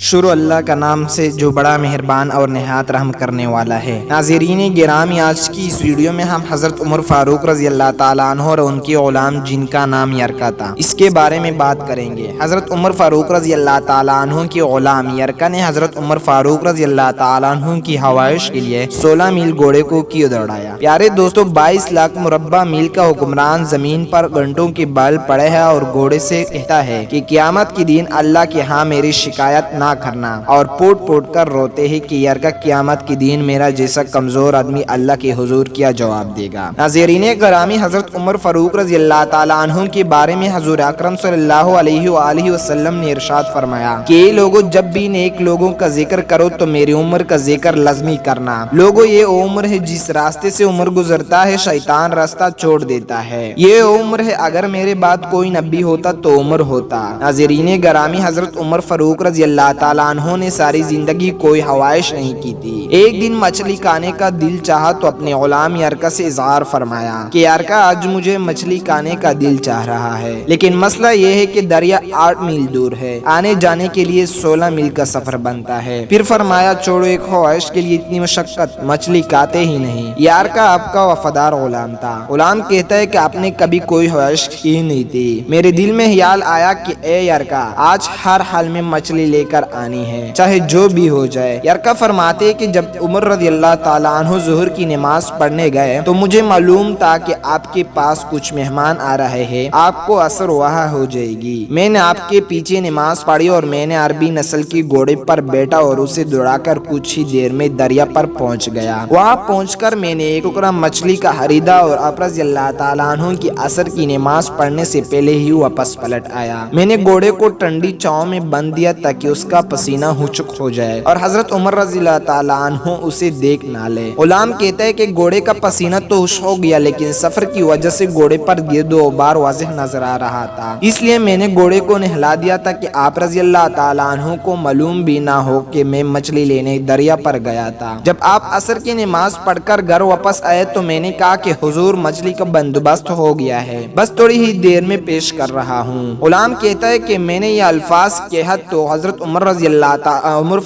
شروع اللہ کا نام سے جو بڑا مہربان اور نہایت رحم کرنے والا ہے۔ ناظرین گرامی، آج کی اس ویڈیو میں ہم حضرت عمر فاروق رضی اللہ تعالیٰ عنہ اور ان کے غلام جن کا نام یرکا تھا، اس کے بارے میں بات کریں گے۔ حضرت عمر فاروق رضی اللہ تعالیٰ عنہ کے غلام یرکا نے حضرت عمر فاروق رضی اللہ تعالیٰ عنہ کی حوائش کے لیے 16 میل گھوڑے کو کیوں دوڑایا؟ پیارے دوستو، 22 لاکھ مربع میل کا حکمران زمین پر گھنٹوں کے بال پڑے ہے اور گھوڑے سے کہتا ہے کہ قیامت کے دن اللہ کے ہاں میری شکایت نہ کرنا، اور پوٹ پوٹ کر روتے ہیں کہ یرکا قیامت کے دن میرا جیسا کمزور آدمی اللہ کے حضور کیا جواب دے گا۔ ناظرین گرامی، حضرت عمر فاروق رضی اللہ تعالیٰ عنہ کے بارے میں حضور اکرم صلی اللہ علیہ وآلہ وسلم نے ارشاد فرمایا کہ لوگو، جب بھی نیک لوگوں کا ذکر کرو تو میری عمر کا ذکر لازمی کرنا۔ لوگو، یہ عمر ہے جس راستے سے عمر گزرتا ہے شیطان راستہ چھوڑ دیتا ہے۔ یہ عمر ہے، اگر میرے بعد کوئی نبی ہوتا تو عمر ہوتا۔ ناظرین گرامی، حضرت عمر فاروق رضی اللہ تعالیٰ عنہ نے ساری زندگی کوئی حوائش نہیں کی تھی۔ ایک دن مچھلی کھانے کا دل چاہا تو اپنے غلام یرکا سے اظہار فرمایا کہ یرکا، آج مجھے مچھلی کھانے کا دل چاہ رہا ہے، لیکن مسئلہ یہ ہے کہ دریا 8 میل دور ہے، آنے جانے کے لیے 16 میل کا سفر بنتا ہے۔ پھر فرمایا، چھوڑو، ایک خواہش کے لیے اتنی مشقت، مچھلی کھاتے ہی نہیں۔ یرکا آپ کا وفادار غلام تھا۔ غلام کہتا ہے کہ آپ نے کبھی کوئی خواہش کی نہیں تھی۔ میرے دل میں خیال آیا کہ اے یرکا، آج ہر حال میں مچھلی لے کر آنی ہے، چاہے جو بھی ہو جائے۔ یرکا فرماتے کہ جب عمر رضی اللہ تعالیٰ عنہ ظہر کی نماز پڑھنے گئے تو مجھے معلوم تھا کہ آپ کے پاس کچھ مہمان آ رہے ہیں، آپ کو عصر وہاں ہو جائے گی۔ میں نے آپ کے پیچھے نماز پڑھی اور میں نے عربی نسل کی گھوڑے پر بیٹھا اور اسے دوڑا کر کچھ ہی دیر میں دریا پر پہنچ گیا۔ وہاں پہنچ کر میں نے ایک ٹکڑا مچھلی کا خریدا اور آپ رضی اللہ تعالیٰ عنہ کی عصر کی نماز پڑھنے سے پہلے ہی واپس پلٹ آیا۔ میں نے گھوڑے کو ٹھنڈی چھاؤں میں بند دیا تاکہ اس کا پسینہ ہوچک ہو جائے اور حضرت عمر رضی اللہ تعالیٰ عنہ اسے دیکھ نہ لے۔ غلام کہتا ہے کہ گھوڑے کا پسینہ تو خشک ہو گیا، لیکن سفر کی وجہ سے گھوڑے پر گرد و غبار واضح نظر آ رہا تھا، اس لیے میں نے گھوڑے کو نہلا دیا تھا کہ آپ رضی اللہ تعالیٰ عنہ کو معلوم بھی نہ ہو کہ میں مچھلی لینے دریا پر گیا تھا۔ جب آپ عصر کی نماز پڑھ کر گھر واپس آئے تو میں نے کہا کہ حضور، مچھلی کا بندوبست ہو گیا ہے، بس تھوڑی ہی دیر میں پیش کر رہا ہوں۔ غلام کہتا ہے کہ میں نے یہ الفاظ کہا تو حضرت عمر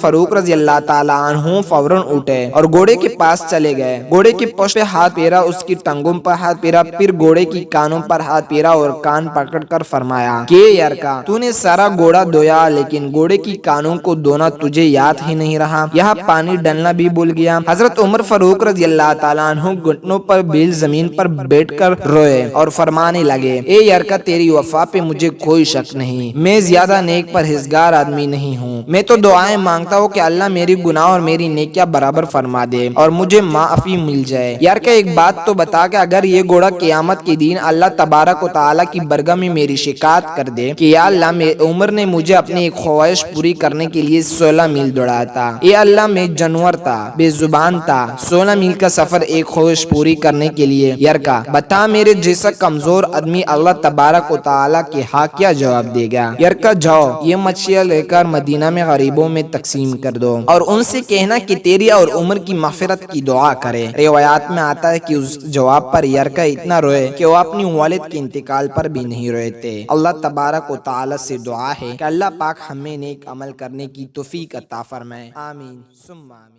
فاروق رضی اللہ تعالیٰ عنہ فوراً اٹھے اور گھوڑے کے پاس چلے گئے۔ گھوڑے کی پشت پہ ہاتھ پھیرا، اس کی ٹانگوں پر ہاتھ پھیرا، پھر گھوڑے کی کانوں پر ہاتھ پھیرا اور کان پکڑ کر فرمایا کہ یرکا، تو نے سارا گھوڑا دھویا لیکن گھوڑے کی کانوں کو دھونا تجھے یاد ہی نہیں رہا، یہاں پانی ڈالنا بھی بھول گیا۔ حضرت عمر فاروق رضی اللہ تعالیٰ عنہ گھٹنوں پر بیل زمین پر بیٹھ کر روئے اور فرمانے لگے، اے یرکا، تیری وفا پہ مجھے کوئی شک نہیں، میں زیادہ نیک پرہیزگار آدمی نہیں ہوں، میں تو دعائیں مانگتا ہوں کہ اللہ میری گناہ اور میری نیکیاں برابر فرما دے اور مجھے معافی مل جائے۔ یرکا، ایک بات تو بتا کہ اگر یہ گھوڑا قیامت کے دن اللہ تبارک و تعالیٰ کی برگاہ میں میری شکایت کر دے کہ یا اللہ، عمر نے مجھے اپنی ایک خواہش پوری کرنے کے لیے 16 میل دوڑایا تھا، اے اللہ، میں جانور تھا، بے زبان تھا، 16 میل کا سفر ایک خواہش پوری کرنے کے لیے، یرکا بتا، میرے جیسا کمزور آدمی اللہ تبارک و تعالیٰ کے ہاں کیا جواب دے گا؟ یرکا، جاؤ، یہ مچھلیاں لے کر مدینہ میں غریبوں میں تقسیم کر دو اور ان سے کہنا کہ تیری اور عمر کی مغفرت کی دعا کرے۔ روایات میں آتا ہے کہ اس جواب پر یرکا اتنا روئے کہ وہ اپنی والد کے انتقال پر بھی نہیں روئے تھے۔ اللہ تبارک و تعالیٰ سے دعا ہے کہ اللہ پاک ہمیں نیک عمل کرنے کی توفیق عطا فرمائے، آمین ثم آمین۔